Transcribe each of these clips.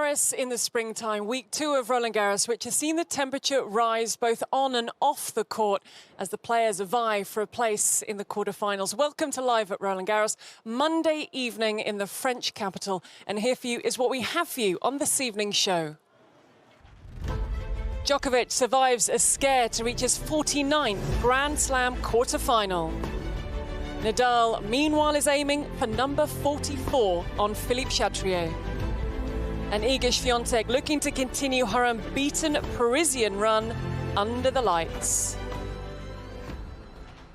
Paris in the springtime, week 2 of Roland Garros, which has seen the temperature rise both on and off the court as the players vie for a place in the quarterfinals. Welcome to Live at Roland Garros, Monday evening in the French capital. And here for you is what we have for you on this evening's show. Djokovic survives a scare to reach his 49th Grand Slam quarterfinal. Nadal, meanwhile, is aiming for number 44 on Philippe Chatrier. And Iga Swiatek looking to continue her unbeaten Parisian run under the lights.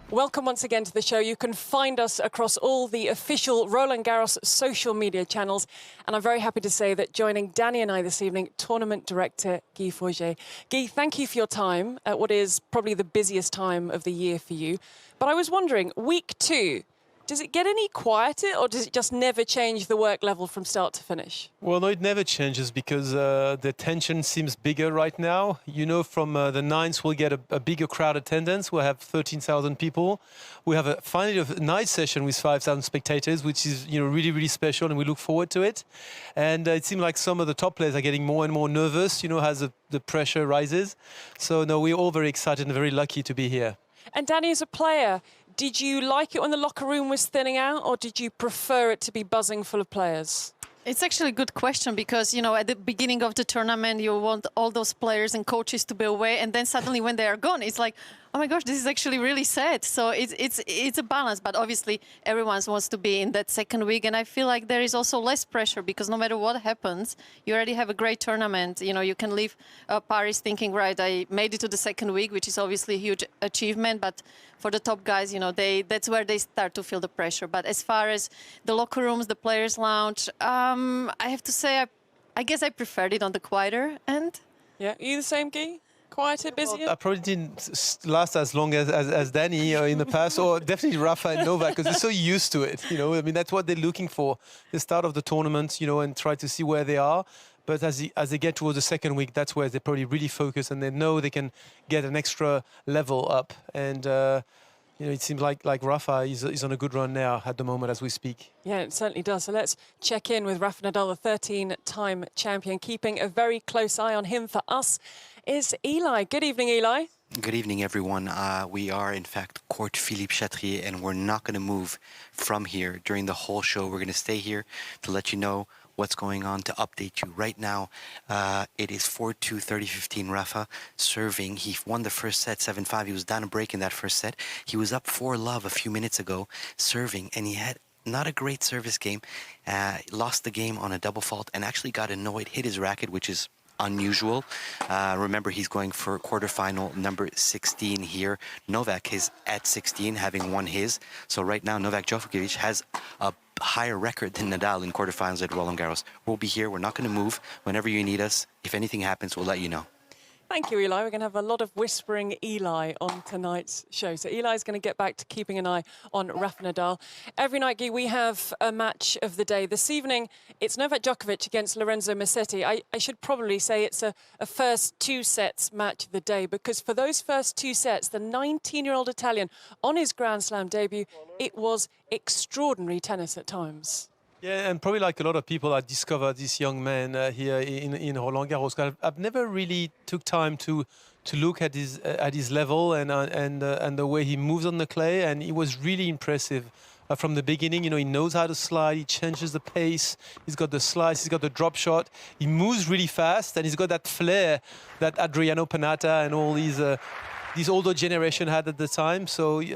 Welcome once again to the show. You can find us across all the official Roland Garros social media channels. And I'm very happy to say that joining Danny and I this evening, Tournament Director Guy Forget. Guy, thank you for your time at what is probably the busiest time of the year for you. But I was wondering, week 2, does it get any quieter or does it just never change the work level from start to finish? Well, no, it never changes because the tension seems bigger right now. You know, from the 9th, we'll get a bigger crowd attendance. We'll have 13,000 people. We have finally a night session with 5,000 spectators, which is, you know, really, really special, and we look forward to it. And it seems like some of the top players are getting more and more nervous, you know, as the pressure rises. So, no, we're all very excited and very lucky to be here. And Danny, as a player, did you like it when the locker room was thinning out, or did you prefer it to be buzzing full of players? It's actually a good question because, you know, at the beginning of the tournament, you want all those players and coaches to be away. And then suddenly when they are gone, it's like, oh, my gosh, this is actually really sad. So it's a balance. But obviously, everyone wants to be in that second week. And I feel like there is also less pressure because no matter what happens, you already have a great tournament. You know, you can leave Paris thinking, right, I made it to the second week, which is obviously a huge achievement. But for the top guys, you know, that's where they start to feel the pressure. But as far as the locker rooms, the players' lounge, I have to say, I guess I preferred it on the quieter end. Yeah, are you the same, Guy? Quieter, busier? Well, I probably didn't last as long as Danny in the past, or definitely Rafa and Novak, because they're so used to it. You know, I mean, that's what they're looking for. The start of the tournament, you know, and try to see where they are. But as they get towards the second week, that's where they probably really focus, and they know they can get an extra level up. And you know, it seems like Rafa is on a good run now at the moment as we speak. Yeah, it certainly does. So let's check in with Rafa Nadal, the 13-time champion. Keeping a very close eye on him for us is Eli. Good evening, Eli. Good evening, everyone. We are, in fact, Court Philippe Chatrier, and we're not going to move from here during the whole show. We're going to stay here to let you know what's going on, to update you. Right now, it is 4-2, 30-15 Rafa serving. He won the first set, 7-5. He was down a break in that first set. He was up 4-love a few minutes ago serving, and he had not a great service game. Lost the game on a double fault and actually got annoyed, hit his racket, which is unusual. Remember, he's going for quarterfinal number 16 here. Novak is at 16, having won his. So right now, Novak Djokovic has a higher record than Nadal in quarterfinals at Roland Garros. We'll be here. We're not going to move. Whenever you need us, if anything happens, we'll let you know. Thank you, Eli. We're going to have a lot of whispering Eli on tonight's show. So Eli's going to get back to keeping an eye on Rafa Nadal. Every night, Guy, we have a match of the day. This evening, it's Novak Djokovic against Lorenzo Musetti. I should probably say it's a first 2 sets match of the day, because for those first 2 sets, the 19-year-old Italian on his Grand Slam debut, it was extraordinary tennis at times. Yeah, and probably like a lot of people, I discovered this young man here in Roland Garros. I've never really took time to look at his level and the way he moves on the clay, and he was really impressive from the beginning. You know, he knows how to slide. He changes the pace. He's got the slice. He's got the drop shot. He moves really fast, and he's got that flair that Adriano Panatta and all these older generation had at the time. So you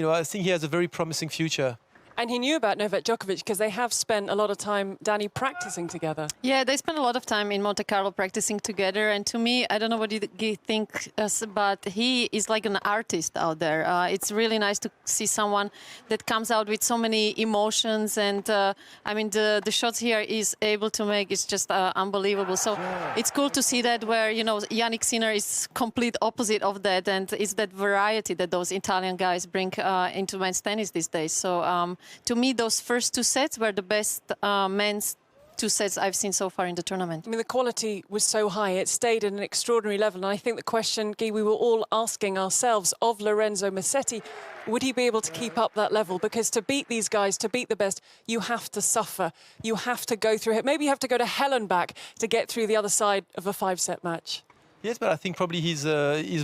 know, I think he has a very promising future. And he knew about Novak Djokovic because they have spent a lot of time, Danny, practicing together. Yeah, they spent a lot of time in Monte Carlo practicing together. And to me, I don't know what you think, but he is like an artist out there. It's really nice to see someone that comes out with so many emotions. And I mean, the shots here is able to make is just unbelievable. So it's cool to see that, where, you know, Yannick Sinner is complete opposite of that. And it's that variety that those Italian guys bring into men's tennis these days. So to me, those first 2 sets were the best men's two sets I've seen so far in the tournament. I mean, the quality was so high. It stayed at an extraordinary level. And I think the question, Guy, we were all asking ourselves of Lorenzo Musetti, would he be able to keep up that level? Because to beat these guys, to beat the best, you have to suffer. You have to go through it. Maybe you have to go to hell and back to get through the other side of a 5-set match. Yes, but I think probably his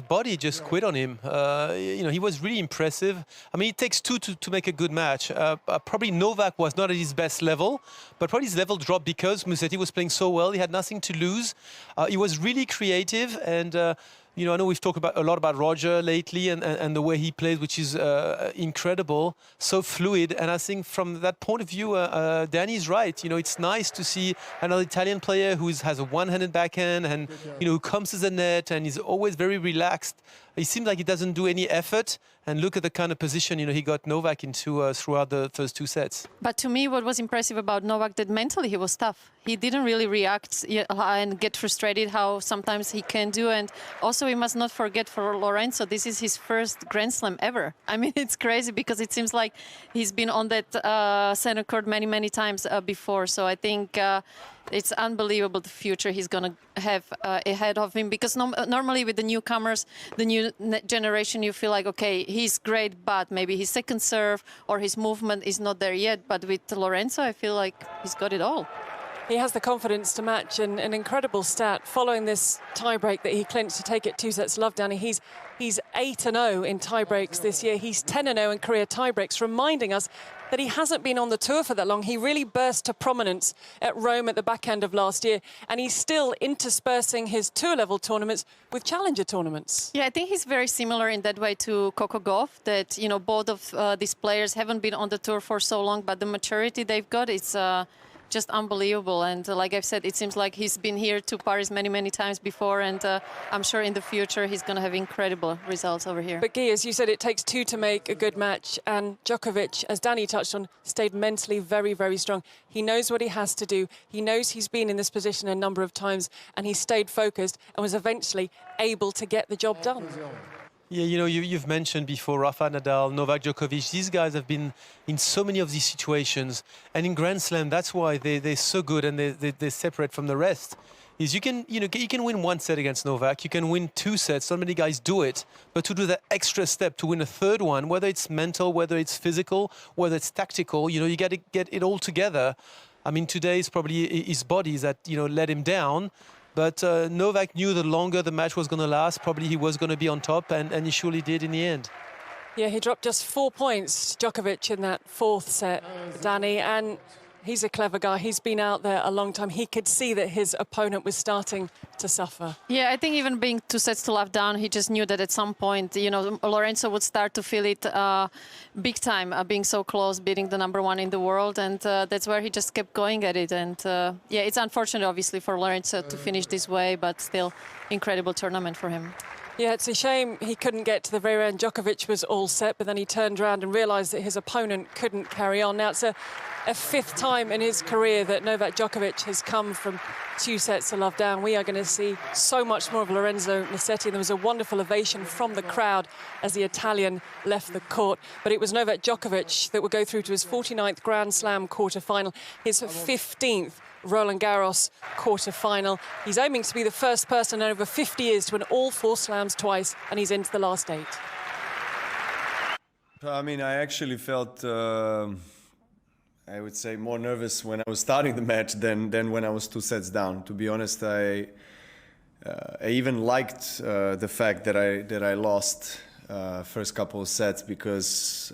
body just quit on him. You know, he was really impressive. I mean, it takes two to make a good match. Probably Novak was not at his best level, but probably his level dropped because Musetti was playing so well. He had nothing to lose. He was really creative, and you know, I know we've talked a lot about Roger lately and the way he plays, which is incredible, so fluid. And I think from that point of view, Danny's right. You know, it's nice to see another Italian player who has a one-handed backhand and, you know, who comes to the net and is always very relaxed. He seems like he doesn't do any effort. And look at the kind of position, you know, he got Novak into throughout the first two sets. But to me, what was impressive about Novak, that mentally he was tough. He didn't really react and get frustrated how sometimes he can do. And also, we must not forget for Lorenzo, this is his first Grand Slam ever. I mean, it's crazy because it seems like he's been on that center court many, many times before. So I think it's unbelievable the future he's going to have ahead of him, because normally with the newcomers, the new generation, you feel like, okay, he's great, but maybe his second serve or his movement is not there yet. But with Lorenzo, I feel like he's got it all. He has the confidence to match, and an incredible stat following this tiebreak that he clinched to take it 2 sets love, Danny. He's 8-0 in tiebreaks this year. He's 10-0 in career tiebreaks, reminding us that he hasn't been on the tour for that long. He really burst to prominence at Rome at the back end of last year, and he's still interspersing his tour-level tournaments with challenger tournaments. Yeah, I think he's very similar in that way to Coco Gauff, that, you know, both of these players haven't been on the tour for so long, but the maturity they've got, it's just unbelievable. And like I've said, it seems like he's been here to Paris many, many times before, and I'm sure in the future he's going to have incredible results over here. But Guy, as you said, it takes two to make a good match, and Djokovic, as Danny touched on, stayed mentally very, very strong. He knows what he has to do. He knows he's been in this position a number of times, and he stayed focused and was eventually able to get the job done. Yeah, you know, you've mentioned before Rafa, Nadal, Novak Djokovic. These guys have been in so many of these situations. And in Grand Slam, that's why they're so good and they separate from the rest. Is you can win 1 set against Novak. You can win 2 sets. So many guys do it. But to do that extra step, to win a third one, whether it's mental, whether it's physical, whether it's tactical, you know, you got to get it all together. I mean, today is probably his body that, you know, let him down. But Novak knew the longer the match was going to last, probably he was going to be on top, and he surely did in the end. Yeah, he dropped just 4 points, Djokovic, in that 4th set, Danny, and he's a clever guy. He's been out there a long time. He could see that his opponent was starting to suffer. Yeah, I think even being 2 sets to love down, he just knew that at some point, you know, Lorenzo would start to feel it big time, being so close, beating the #1 in the world, and that's where he just kept going at it. And yeah, it's unfortunate, obviously, for Lorenzo to finish this way, but still, incredible tournament for him. Yeah, it's a shame he couldn't get to the very end. Djokovic was all set, but then he turned around and realised that his opponent couldn't carry on. Now, it's a 5th time in his career that Novak Djokovic has come from 2 sets to love down. We are going to see so much more of Lorenzo Musetti. There was a wonderful ovation from the crowd as the Italian left the court. But it was Novak Djokovic that would go through to his 49th Grand Slam quarter-final, his 15th Roland Garros quarter-final. He's aiming to be the first person in over 50 years to win all 4 slams twice, and he's into the last 8. I mean, I actually felt, I would say, more nervous when I was starting the match than when I was 2 sets down. To be honest, I even liked the fact that I lost first couple of sets, because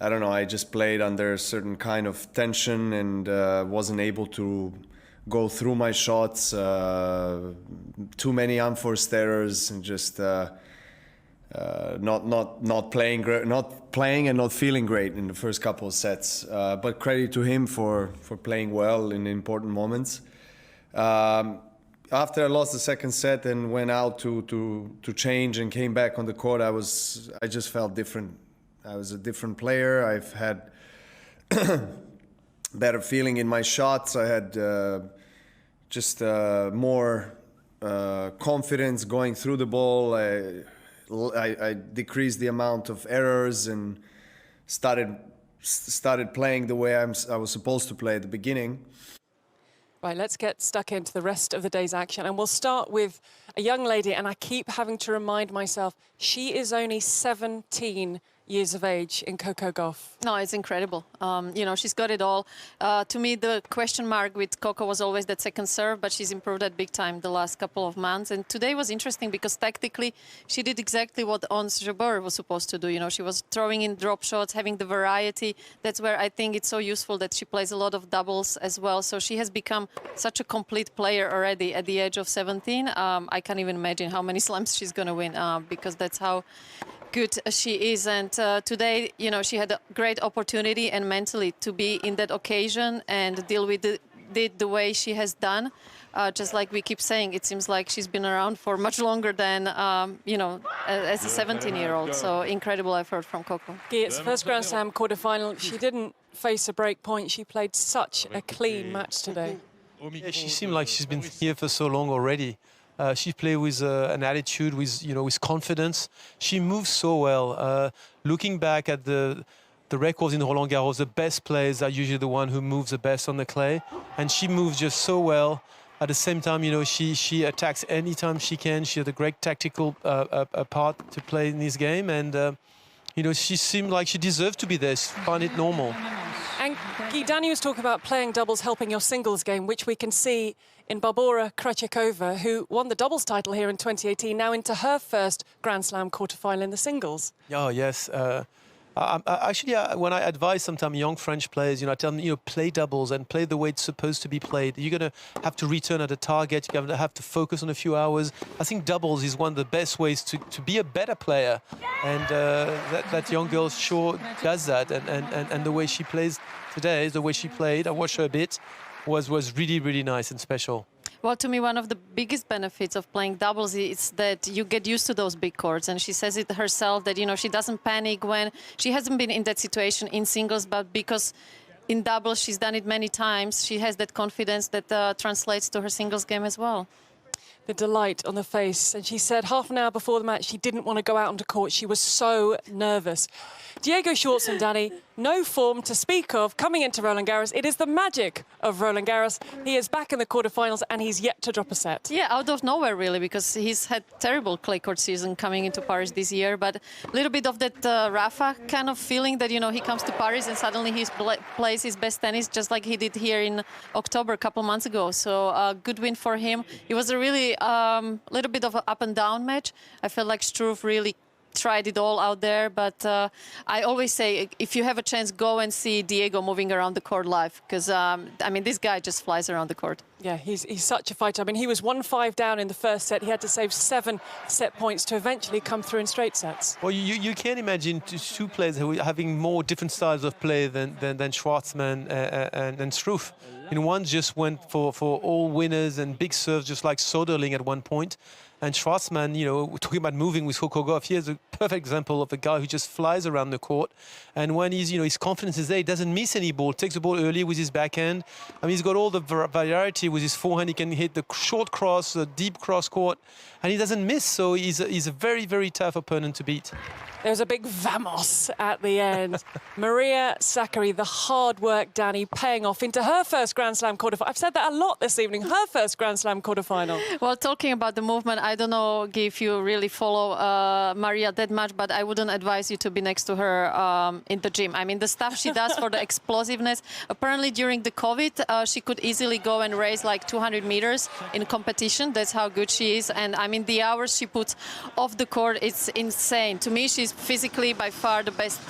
I don't know, I just played under a certain kind of tension and wasn't able to go through my shots. Too many unforced errors, and just not playing and not feeling great in the first couple of sets. But credit to him for playing well in important moments. After I lost the second set and went out to change and came back on the court, I just felt different. I was a different player. I've had better feeling in my shots. I had just more confidence going through the ball. I decreased the amount of errors and started started playing the way I was supposed to play at the beginning. Right, let's get stuck into the rest of the day's action. And we'll start with a young lady, and I keep having to remind myself, she is only 17 years of age in Coco Gauff. No, it's incredible. You know, she's got it all. To me, the question mark with Coco was always that second serve, but she's improved that big time the last couple of months. And today was interesting because tactically, she did exactly what Ons Jabeur was supposed to do. You know, she was throwing in drop shots, having the variety. That's where I think it's so useful that she plays a lot of doubles as well. So she has become such a complete player already at the age of 17. I can't even imagine how many slams she's going to win because that's how good she is. And today, you know, she had a great opportunity and mentally to be in that occasion and deal with it the way she has done. Just like we keep saying, it seems like she's been around for much longer than, you know, as a 17-year-old. So incredible effort from Coco. It's first Grand Slam quarterfinal. She didn't face a break point. She played such a clean match today. Yeah, she seemed like she's been here for so long already. She played with an attitude, with confidence. She moves so well. Looking back at the records in Roland Garros, the best players are usually the one who moves the best on the clay, and she moves just so well. At the same time, you know, she attacks anytime she can. She had a great tactical part to play in this game, and you know, she seemed like she deserved to be there. She found it normal. And Guy, Danny was talking about playing doubles helping your singles game, which we can see in Barbora Krejcikova, who won the doubles title here in 2018, now into her first Grand Slam quarterfinal in the singles. Oh, yes. Actually, when I advise sometimes young French players, you know, I tell them, you know, play doubles and play the way it's supposed to be played. You're going to have to return at a target. You're going to have to focus on a few hours. I think doubles is one of the best ways to be a better player. And that young girl sure does that. And the way she plays today, the way she played, I watched her a bit, was really, really nice and special. Well, to me, one of the biggest benefits of playing doubles is that you get used to those big courts. And she says it herself that, you know, she doesn't panic when she hasn't been in that situation in singles, but because in doubles she's done it many times, she has that confidence that translates to her singles game as well. The delight on the face. And she said half an hour before the match she didn't want to go out onto court. She was so nervous. Diego Schwartzman, Danny, no form to speak of coming into Roland Garros. It is the magic of Roland Garros. He is back in the quarterfinals and he's yet to drop a set. Yeah, out of nowhere, really, because he's had terrible clay court season coming into Paris this year. But a little bit of that Rafa kind of feeling that, you know, he comes to Paris and suddenly he plays his best tennis, just like he did here in October a couple months ago. So a good win for him. It was a really little bit of an up and down match. I felt like Struve really tried it all out there, but I always say, if you have a chance, go and see Diego moving around the court live, because I mean, this guy just flies around the court. Yeah, he's such a fighter. I mean, he was 1-5 down in the first set. He had to save 7 set points to eventually come through in straight sets. Well, you can't imagine two players who are having more different styles of play than Schwartzman and Struve. And one just went for all winners and big serves, just like Soderling at one point. And Schwartzman, you know, talking about moving with Coco Gauff, here's a perfect example of a guy who just flies around the court. And when he's, you know, his confidence is there, he doesn't miss any ball, takes the ball early with his backhand. I mean, he's got all the variety with his forehand. He can hit the short cross, the deep cross court, and he doesn't miss. So he's a very, very tough opponent to beat. There's a big vamos at the end. Maria Sakkari, the hard work, Danny, paying off into her first Grand Slam quarterfinal. I've said that a lot this evening, her first Grand Slam quarterfinal. Well, talking about the movement, I don't know if you really follow Maria that much, but I wouldn't advise you to be next to her in the gym. I mean, the stuff she does for the explosiveness, apparently during the COVID, she could easily go and race like 200 meters in competition. That's how good she is. And I mean, the hours she puts off the court, it's insane. To me, she's physically by far the best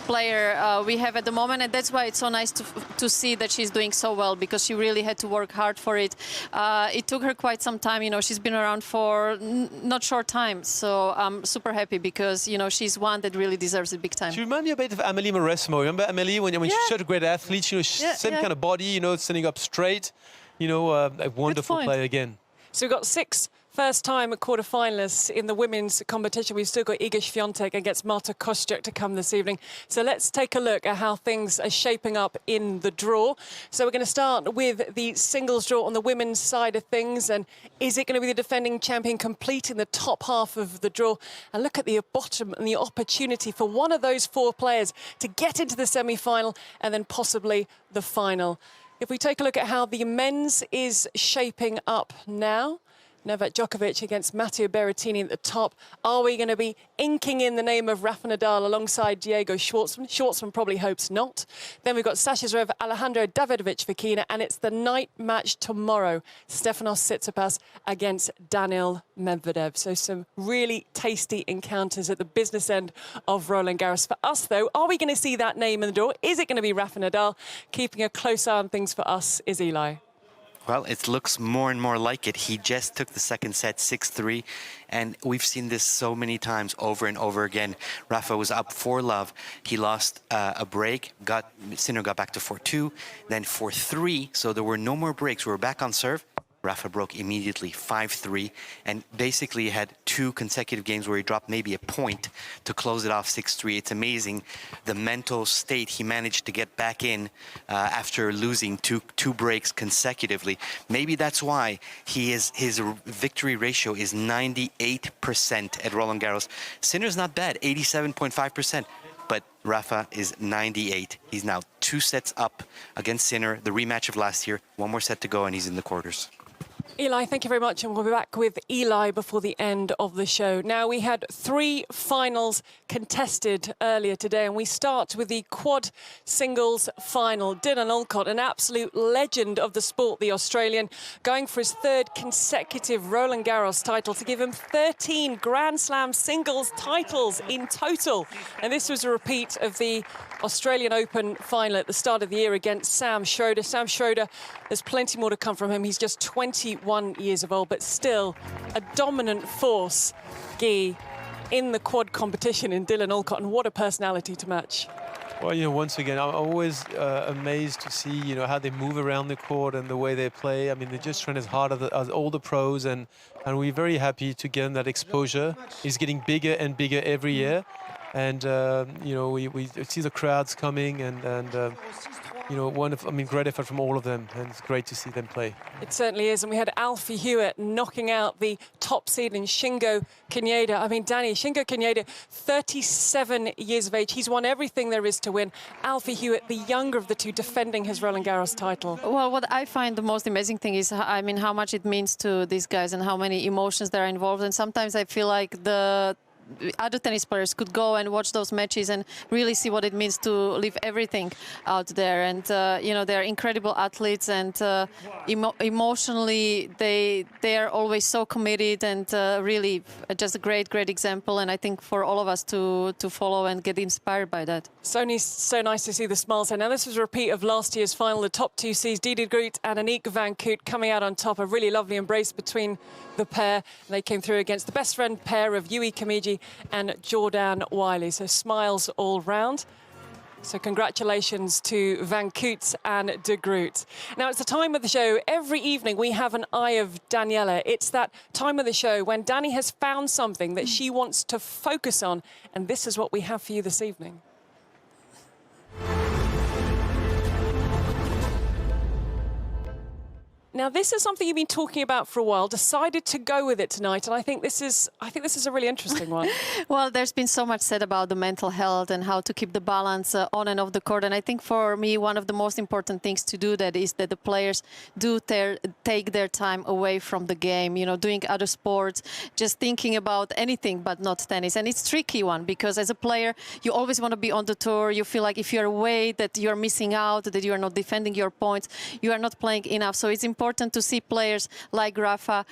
player we have at the moment, and that's why it's so nice to see that she's doing so well, because she really had to work hard for it. It took her quite some time, you know, she's been around for not short time, so I'm super happy because, you know, she's one that really deserves it big time. She reminds me a bit of Amélie Mauresmo. Remember Amélie when she's such a great athlete, you know, same kind of body, you know, standing up straight, you know, a wonderful player again. So we've got 6 First time at quarter-finalists in the women's competition. We've still got Iga Świątek against Marta Kostyuk to come this evening. So let's take a look at how things are shaping up in the draw. So we're going to start with the singles draw on the women's side of things. And is it going to be the defending champion completing the top half of the draw? And look at the bottom and the opportunity for one of those four players to get into the semi-final and then possibly the final. If we take a look at how the men's is shaping up now, Novak Djokovic against Matteo Berrettini at the top. Are we going to be inking in the name of Rafa Nadal alongside Diego Schwartzman? Schwartzman probably hopes not. Then we've got Sasha Zverev, Alejandro Davidovich Fokina, and it's the night match tomorrow. Stefanos Tsitsipas against Daniil Medvedev. So some really tasty encounters at the business end of Roland Garros. For us, though, are we going to see that name in the draw? Is it going to be Rafa Nadal? Keeping a close eye on things for us is Eli. Well, it looks more and more like it. He just took the second set 6-3, and we've seen this so many times over and over again. Rafa was up 4-love. He lost a break. Sinner got back to 4-2, then 4-3. So there were no more breaks. We were back on serve. Rafa broke immediately 5-3, and basically had two consecutive games where he dropped maybe a point to close it off 6-3. It's amazing the mental state he managed to get back in after losing two breaks consecutively. Maybe that's why his victory ratio is 98% at Roland Garros. Sinner's not bad, 87.5%. But Rafa is 98. He's now 2 sets up against Sinner, the rematch of last year. One more set to go, and he's in the quarters. Eli, thank you very much, and we'll be back with Eli before the end of the show. Now, we had 3 finals contested earlier today, and we start with the quad singles final. Dylan Alcott, an absolute legend of the sport, the Australian, going for his 3rd consecutive Roland Garros title to give him 13 Grand Slam singles titles in total. And this was a repeat of the Australian Open final at the start of the year against Sam Schroeder. Sam Schroeder, there's plenty more to come from him. He's just 21 years of old, but still a dominant force, Guy, in the quad competition in Dylan Alcott, and what a personality to match. Well, once again, I'm always amazed to see, how they move around the court and the way they play. I mean, they just train as hard as all the pros, and we're very happy to get him that exposure. He's getting bigger and bigger every year. And, we see the crowds coming, and great effort from all of them, and it's great to see them play. It certainly is, and we had Alfie Hewitt knocking out the top seed in Shingo Kunieda. I mean, Danny, Shingo Kunieda, 37 years of age. He's won everything there is to win. Alfie Hewitt, the younger of the two, defending his Roland Garros title. Well, what I find the most amazing thing is, how much it means to these guys and how many emotions there are involved. And sometimes I feel like the other tennis players could go and watch those matches and really see what it means to leave everything out there. And they're incredible athletes, and emotionally they are always so committed, and really just a great example. And I think for all of us to follow and get inspired by that. So nice to see the smiles there. Now, this was a repeat of last year's final. The top 2 seeds, Didi Groot and Aniek van Koot, coming out on top. A really lovely embrace between the pair. They came through against the best friend pair of Yui Kamiji and Jordan Wiley. So smiles all round. So congratulations to Van Koot and de Groot. Now, it's the time of the show. Every evening we have an Eye of Daniela. It's that time of the show when Danny has found something that she wants to focus on. And this is what we have for you this evening. Now, this is something you've been talking about for a while, decided to go with it tonight, and I think this is a really interesting one. Well, there's been so much said about the mental health and how to keep the balance on and off the court, and I think for me, one of the most important things to do that is that the players do take their time away from the game, doing other sports, just thinking about anything but not tennis. And it's a tricky one, because as a player, you always want to be on the tour. You feel like if you're away, that you're missing out, that you are not defending your points, you are not playing enough. So it's important to see players like Rafa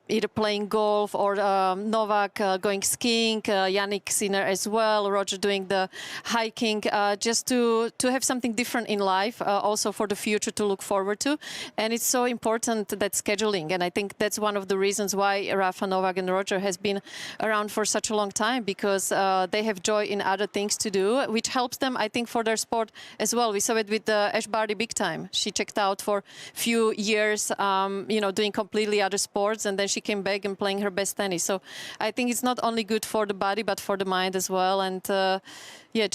either playing golf, or Novak going skiing, Yannick Sinner as well, Roger doing the hiking, just to have something different in life, also for the future to look forward to. And it's so important, that scheduling, and I think that's one of the reasons why Rafa, Novak and Roger has been around for such a long time, because they have joy in other things to do, which helps them, I think, for their sport as well. We saw it with Ash Barty big time. She checked out for a few years years, doing completely other sports, and then she came back and playing her best tennis. So I think it's not only good for the body, but for the mind as well. And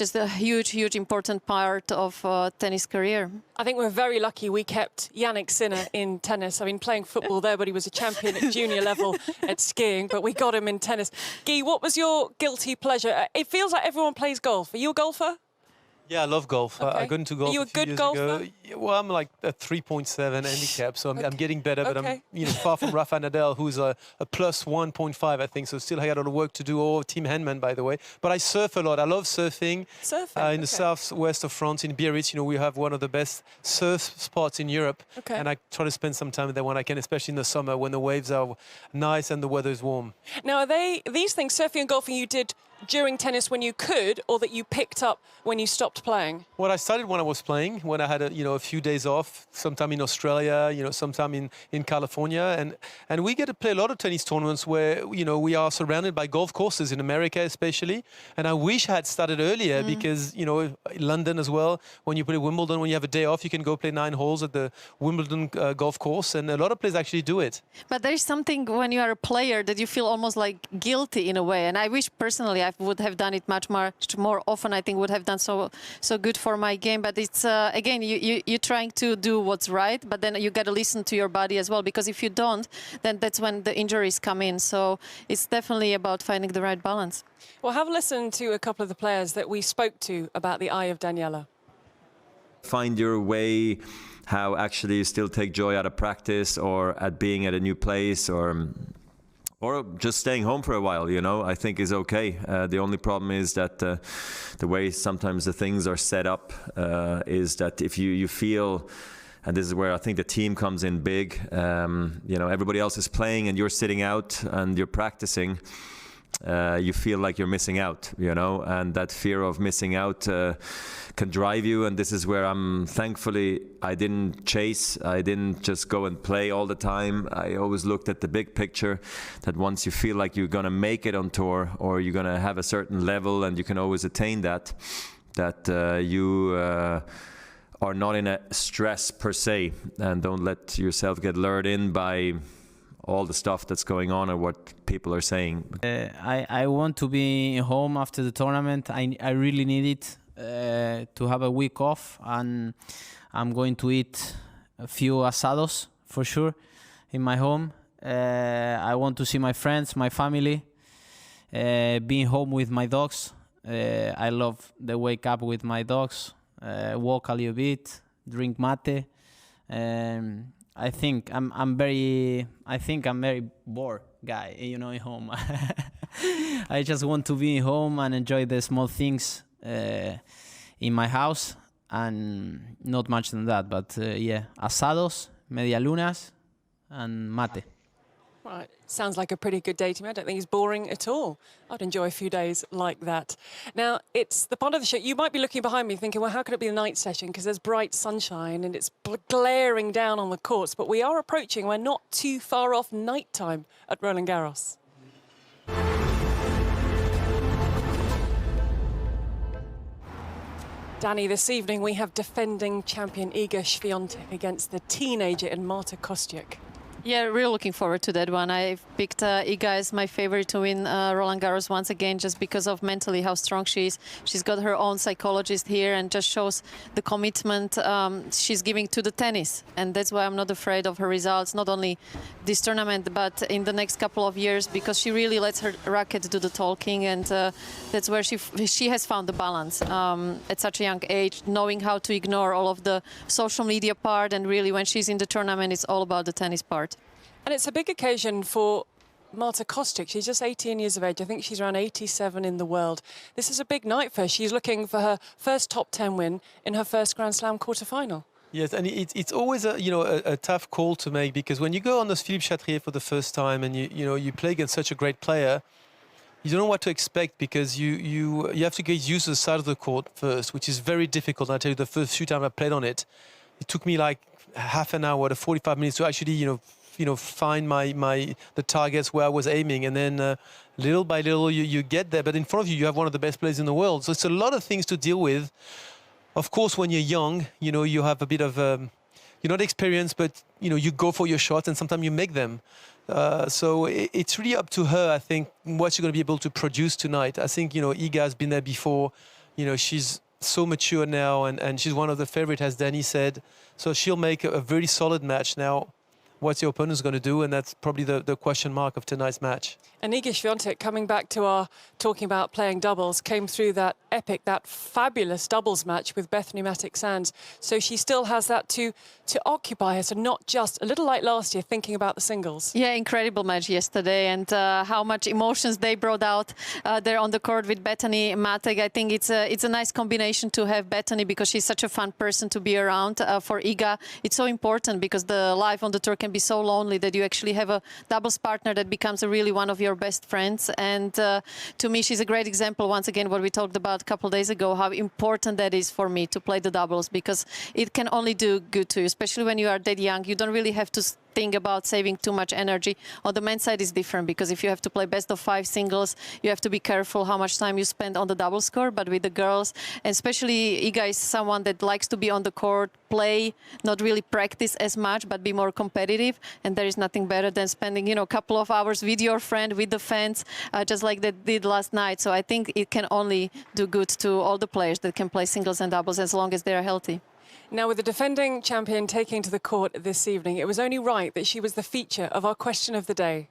just a huge important part of tennis career. I think we're very lucky we kept Yannick Sinner in tennis. I mean, playing football there, but he was a champion at junior level at skiing, but we got him in tennis. Guy, what was your guilty pleasure? It feels like everyone plays golf. Are you a golfer? Yeah, I love golf. Okay. I got into golf. Are you a few good years golfer? ago. Well, I'm like a 3.7 handicap, so I'm getting better. But Okay. I'm far from Rafa Nadal, who's a plus 1.5, I think. So still I got a lot of work to do. Or Team Henman, by the way. But I surf a lot. I love surfing. Surfing, in the southwest of France, in Biarritz, we have one of the best surf spots in Europe. Okay. And I try to spend some time there when I can, especially in the summer when the waves are nice and the weather is warm. Now, are these things, surfing and golfing, you did during tennis when you could, or that you picked up when you stopped playing? Well, I started when I was playing, when I had a few days off, sometime in Australia, sometime in California, and we get to play a lot of tennis tournaments where we are surrounded by golf courses in America, especially. And I wish I had started earlier because London as well. When you play Wimbledon, when you have a day off, you can go play 9 holes at the Wimbledon golf course, and a lot of players actually do it. But there's something when you are a player that you feel almost like guilty in a way. And I wish personally I would have done it much more often. I think would have done so good for my game. But it's again, you're trying to do what's right, but then you got to listen to your body as well, because if you don't, then that's when the injuries come in. So it's definitely about finding the right balance. Well, have a listen to a couple of the players that we spoke to about the eye of Daniela. Find your way, how actually you still take joy out of practice or at being at a new place, or just staying home for a while, I think is okay. The only problem is that the way sometimes the things are set up is that if you feel, and this is where I think the team comes in big, everybody else is playing and you're sitting out and you're practicing, you feel like you're missing out, and that fear of missing out can drive you. And this is where thankfully I didn't chase. I didn't just go and play all the time. I always looked at the big picture, that once you feel like you're going to make it on tour, or you're going to have a certain level and you can always attain that you are not in a stress per se, and don't let yourself get lured in by all the stuff that's going on or what people are saying. I want to be home after the tournament. I really need it to have a week off, and I'm going to eat a few asados for sure in my home. I want to see my friends, my family, being home with my dogs. I love the wake up with my dogs, walk a little bit, drink mate. I think I'm very bored guy, at home. I just want to be home and enjoy the small things in my house, and not much than that. But asados, medialunas, and mate. Right, sounds like a pretty good day to me. I don't think it's boring at all. I'd enjoy a few days like that. Now, it's the part of the show. You might be looking behind me thinking, well, how could it be a night session? Because there's bright sunshine and it's glaring down on the courts. But we are approaching, we're not too far off nighttime at Roland Garros. Danny, this evening we have defending champion Iga Swiatek against the teenager in Marta Kostyuk. Yeah, really looking forward to that one. I've picked Iga as my favorite to win Roland Garros once again, just because of mentally how strong she is. She's got her own psychologist here and just shows the commitment she's giving to the tennis. And that's why I'm not afraid of her results, not only this tournament, but in the next couple of years, because she really lets her racket do the talking. And that's where she has found the balance at such a young age, knowing how to ignore all of the social media part. And really, when she's in the tournament, it's all about the tennis part. And it's a big occasion for Marta Kostyuk. She's just 18 years of age. I think she's around 87 in the world. This is a big night for her. She's looking for her first top 10 win in her first Grand Slam quarter-final. Yes, and it's always a tough call to make, because when you go on this Philippe Chatrier for the first time and you play against such a great player, you don't know what to expect, because you have to get used to the side of the court first, which is very difficult. I tell you, the first few times I played on it, it took me like half an hour to 45 minutes to actually find the targets where I was aiming, and then little by little you get there. But in front of you, you have one of the best players in the world, so it's a lot of things to deal with. Of course, when you're young, you have a bit of you're not experienced, but you go for your shots and sometimes you make them. So it's really up to her, I think, what she's going to be able to produce tonight. I think, Iga has been there before. She's so mature now, and she's one of the favorites, as Danny said. So she'll make a very solid match. Now, what's your opponent's going to do? And that's probably the question mark of tonight's match. And Iga Świątek, coming back to our talking about playing doubles, came through that epic, that fabulous doubles match with Bethany Mattek-Sands. So she still has that to occupy her, so not just, a little like last year, thinking about the singles. Yeah, incredible match yesterday, and how much emotions they brought out there on the court with Bethany Mattek. I think it's a nice combination to have Bethany, because she's such a fun person to be around. For Iga, it's so important, because the life on the tour can be so lonely that you actually have a doubles partner that becomes really one of your best friends. And to me, she's a great example, once again, what we talked about a couple of days ago, how important that is for me to play the doubles, because it can only do good to you, especially when you are that young. You don't really have to think about saving too much energy. On the men's side is different, because if you have to play best of 5 singles, you have to be careful how much time you spend on the doubles court. But with the girls, and especially Iga is someone that likes to be on the court, play, not really practice as much, but be more competitive. And there is nothing better than spending, a couple of hours with your friend, with the fans, just like they did last night. So I think it can only do good to all the players that can play singles and doubles, as long as they are healthy. Now, with the defending champion taking to the court this evening, it was only right that she was the feature of our question of the day.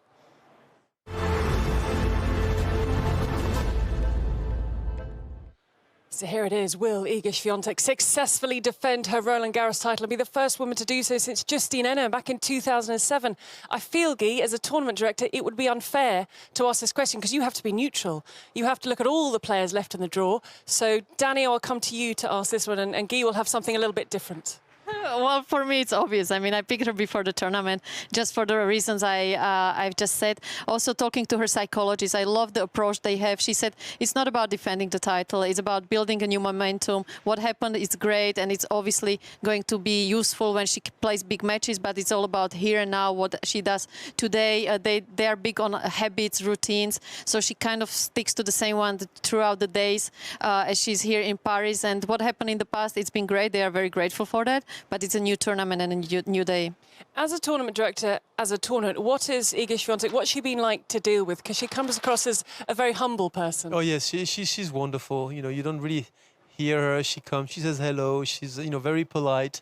So here it is. Will Iga Świątek successfully defend her Roland Garros title and be the first woman to do so since Justine Henin back in 2007? I feel, Guy, as a tournament director, it would be unfair to ask this question, because you have to be neutral. You have to look at all the players left in the draw. So, Danny, I'll come to you to ask this one, and Guy will have something a little bit different. Well, for me, it's obvious. I mean, I picked her before the tournament just for the reasons I've just said. Also, talking to her psychologist, I love the approach they have. She said it's not about defending the title. It's about building a new momentum. What happened is great, and it's obviously going to be useful when she plays big matches, but it's all about here and now, what she does today. They are big on habits, routines, so she kind of sticks to the same one throughout the days as she's here in Paris. And what happened in the past, it's been great. They are very grateful for that. But it's a new tournament and a new day. As a tournament director, as a tournament, what is Iga Świątek, what's she been like to deal with? Because she comes across as a very humble person. Oh, yes, she's wonderful. You don't really hear her. She comes, she says hello. She's, very polite.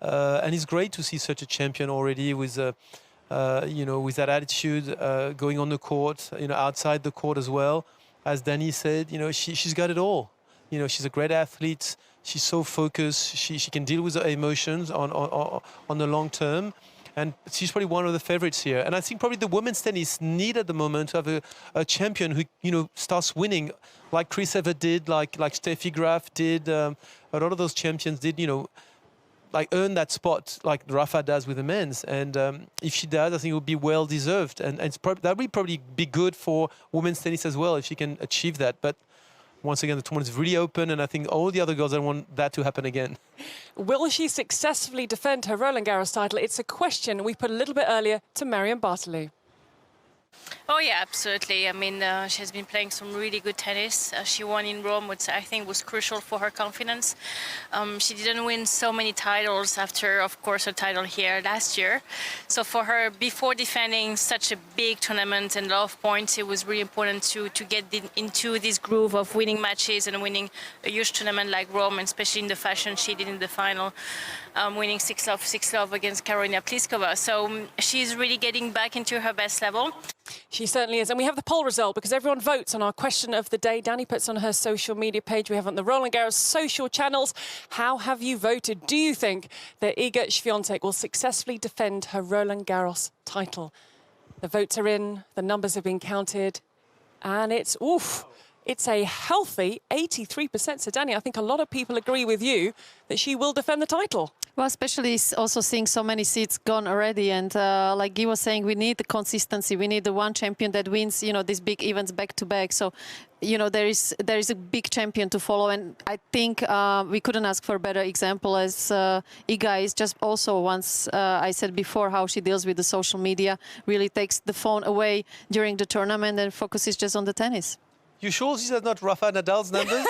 And it's great to see such a champion already with, with that attitude going on the court, outside the court as well. As Danny said, she's got it all. She's a great athlete. She's so focused. She can deal with her emotions on the long term. And she's probably one of the favorites here. And I think probably the women's tennis need at the moment to have a champion who, starts winning, like Chris Evert did, like Steffi Graf did. A lot of those champions did, earn that spot like Rafa does with the men's. And if she does, I think it would be well deserved. And that would probably be good for women's tennis as well if she can achieve that. But once again, the tournament is really open, and I think all the other girls don't want that to happen again. Will she successfully defend her Roland Garros title? It's a question we put a little bit earlier to Marion Bartley. Oh yeah, absolutely. I mean, she has been playing some really good tennis. She won in Rome, which I think was crucial for her confidence. She didn't win so many titles after, of course, her title here last year. So for her, before defending such a big tournament and a lot of points, it was really important to get into this groove of winning matches and winning a huge tournament like Rome, and especially in the fashion she did in the final, winning 6-love against Karolina Pliskova. So she's really getting back into her best level. She certainly is. And we have the poll result because everyone votes on our question of the day. Danny puts on her social media page. We have on the Roland Garros social channels. How have you voted? Do you think that Iga Świątek will successfully defend her Roland Garros title? The votes are in. The numbers have been counted. And it's a healthy 83%. So, Danny, I think a lot of people agree with you that she will defend the title. Well, especially also seeing so many seats gone already. And like Guy was saying, we need the consistency. We need the one champion that wins, these big events back to back. So, there is a big champion to follow. And I think we couldn't ask for a better example, as Iga is just also, once I said before, how she deals with the social media, really takes the phone away during the tournament and focuses just on the tennis. You sure these are not Rafa Nadal's numbers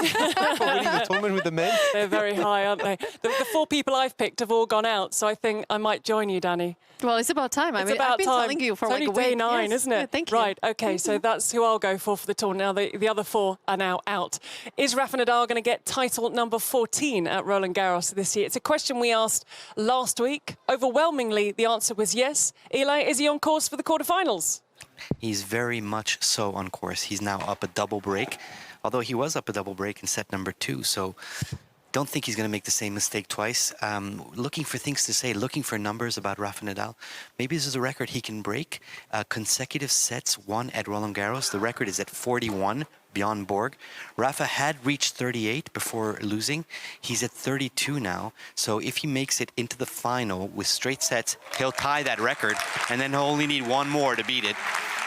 for winning the tournament with the men? They're very high, aren't they? The 4 people I've picked have all gone out, so I think I might join you, Danny. Well, it's about time. It's I mean, about I've been time. telling you for It's like only a week. day 9, Yes. isn't it? Yeah, thank you. Right, okay, so that's who I'll go for the tournament. Now, the other 4 are now out. Is Rafa Nadal going to get title number 14 at Roland Garros this year? It's a question we asked last week. Overwhelmingly, the answer was yes. Eli, is he on course for the quarterfinals? He's very much so on course. He's now up a double break, although he was up a double break in set number 2. So don't think he's going to make the same mistake twice. Looking for things to say, looking for numbers about Rafa Nadal. Maybe this is a record he can break. Consecutive sets won at Roland Garros. The record is at 41, Bjorn Borg. Rafa had reached 38 before losing. He's at 32 now. So if he makes it into the final with straight sets, he'll tie that record, and then he'll only need 1 more to beat it.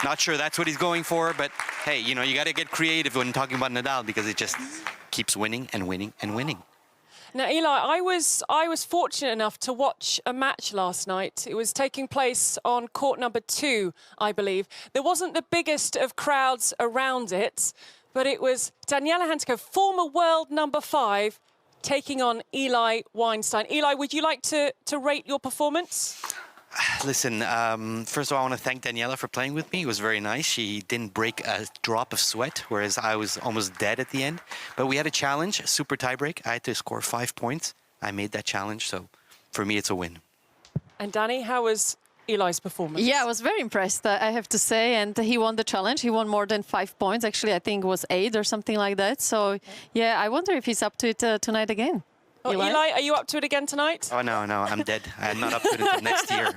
Not sure that's what he's going for, but hey, you know, you got to get creative when talking about Nadal because it just keeps winning and winning and winning. Now, Eli, I was fortunate enough to watch a match last night. It was taking place on court number 2, I believe. There wasn't the biggest of crowds around it, but it was Daniela Hansko, former world number 5, taking on Eli Weinstein. Eli, would you like to rate your performance? Listen, first of all, I want to thank Daniela for playing with me. It was very nice. She didn't break a drop of sweat, whereas I was almost dead at the end. But we had a challenge, a super tiebreak. I had to score 5 points. I made that challenge, so for me, it's a win. And Danny, how was Eli's performance? Yeah, I was very impressed, I have to say. And he won the challenge. He won more than 5 points. Actually, I think it was 8 or something like that. So, yeah, I wonder if he's up to it tonight again. Oh, Eli, are you up to it again tonight? Oh, no, I'm dead. I'm not up to it until next year.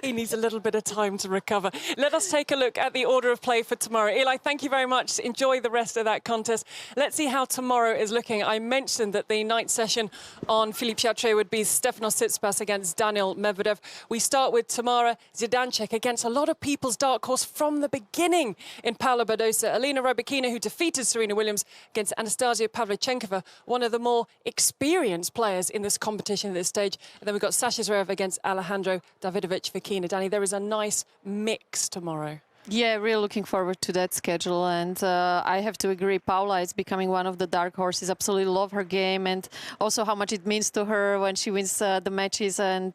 He needs a little bit of time to recover. Let us take a look at the order of play for tomorrow. Eli, thank you very much. Enjoy the rest of that contest. Let's see how tomorrow is looking. I mentioned that the night session on Philippe Chatrier would be Stefanos Tsitsipas against Daniil Medvedev. We start with Tamara Zidansek against a lot of people's dark horse from the beginning in Paula Badosa. Alina Rybakina, who defeated Serena Williams, against Anastasia Pavlyuchenkova, one of the more experienced players in this competition at this stage. And then we've got Sasha Zverev against Alejandro Davidovich Fokina. Danny, there is a nice mix tomorrow. Yeah, really looking forward to that schedule. And I have to agree, Paula is becoming one of the dark horses. Absolutely love her game and also how much it means to her when she wins the matches. And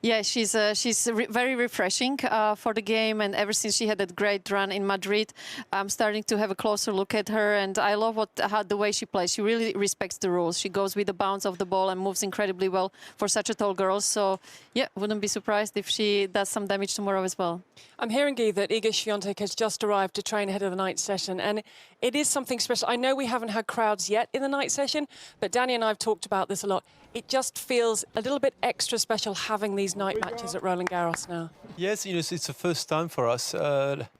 yeah, she's very refreshing for the game. And ever since she had that great run in Madrid, I'm starting to have a closer look at her. And I love the way she plays. She really respects the rules. She goes with the bounce of the ball and moves incredibly well for such a tall girl. So yeah, wouldn't be surprised if she does some damage tomorrow as well. I'm hearing, Guy, that Iga Swiatek has just arrived to train ahead of the night session, and it is something special. I know we haven't had crowds yet in the night session, but Danny and I have talked about this a lot. It just feels a little bit extra special having these night matches at Roland Garros now. Yes, you know, it's the first time for us.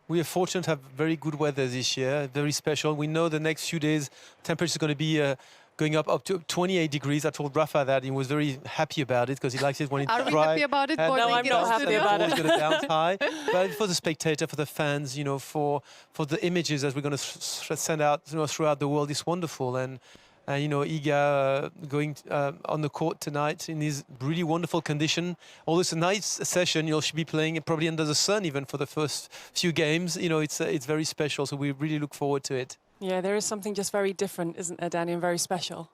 We are fortunate to have very good weather this year, very special. We know the next few days temperature is going to be going up to 28 degrees. I told Rafa that he was very happy about it because he likes it when it's dry. Are we happy about it? No, I'm not happy about it. It's going to bounce high. But for the spectator, for the fans, you know, for the images that we're going to send out, you know, throughout the world, it's wonderful. And you know, Iga going on the court tonight in his really wonderful condition. Although it's a nice session, you know, she'll be playing probably under the sun even for the first few games. You know, it's very special. So we really look forward to it. Yeah, there is something just very different, isn't there, Danny, and very special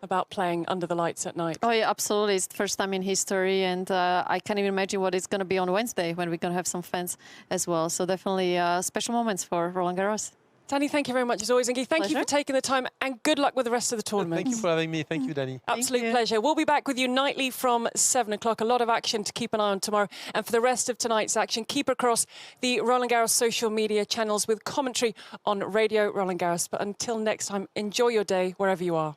about playing under the lights at night. Oh, yeah, absolutely. It's the first time in history, and I can't even imagine what it's going to be on Wednesday when we're going to have some fans as well. So definitely special moments for Roland Garros. Danny, thank you very much as always. And Guy, thank you Pleasure. for taking the time and good luck with the rest of the tournament. Thank you for having me. Thank you, Danny. Absolute you. pleasure. We'll be back with you nightly from 7 o'clock. A lot of action to keep an eye on tomorrow. And for the rest of tonight's action, keep across the Roland Garros social media channels with commentary on Radio Roland Garros. But until next time, enjoy your day wherever you are.